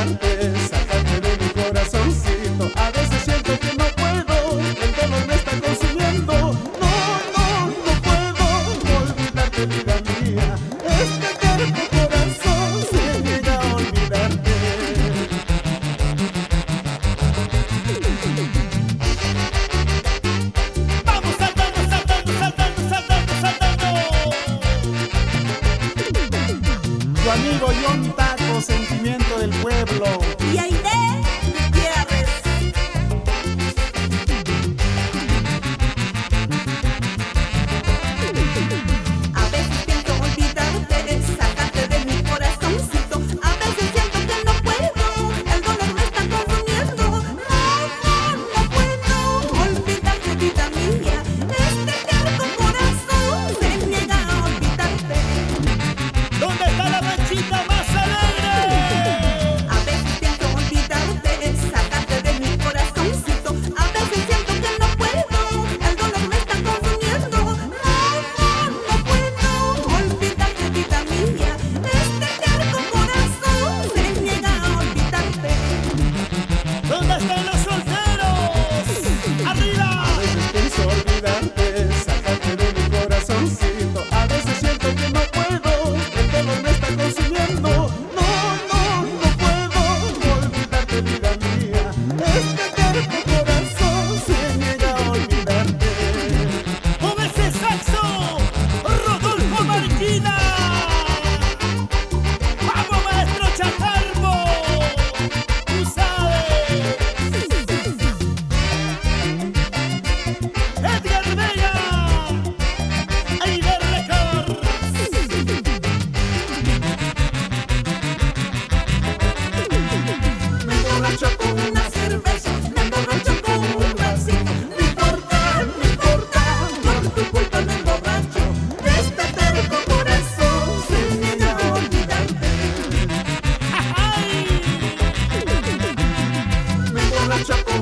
olvidarte, sacarte de mi corazoncito. A veces siento que no puedo, el dolor me está consumiendo. No, no, no puedo olvidarte, vida mía. Este terco corazón se niega a olvidarte. Vamos saltando, saltando, saltando, saltando, saltando. Tu amigo John Taco, sentimiento del pueblo. Y Aide Gutiérrez. A veces pienso olvidarte, sacarte de mi corazoncito. A veces siento que no puedo, el dolor me está consumiendo. No, no, no puedo olvidarte, vida mía. Este terco corazón se niega a olvidarte. ¿Dónde está la ranchita más alegre? A veces pienso olvidarte, sacarte de mi corazoncito. A veces siento que no puedo, el dolor me está consumiendo. No, no, no puedo olvidarte, vida mía. Este terco corazón se niega a olvidarte. ¿Dónde están los solteros? ¡Arriba! A veces pienso olvidarte, sacarte de mi corazoncito. A veces siento que no puedo, el dolor me está consumiendo. No, no, no puedo olvidarte, vida mía. Este terco corazón se niega a olvidarte. ¡Con ese saxo! ¡Rodolfo Marquina! ¡Vamos, maestro Chacarmo! ¡Tú sabes! ¡Edgar Vega! ¡Aide Records! Me emborracho con una cerveza, me emborracho con un vasito. No importa, no importa, por tu culpa me emborracho. Este terco corazón se niega a olvidarte. ¡Ay! Me emborracho con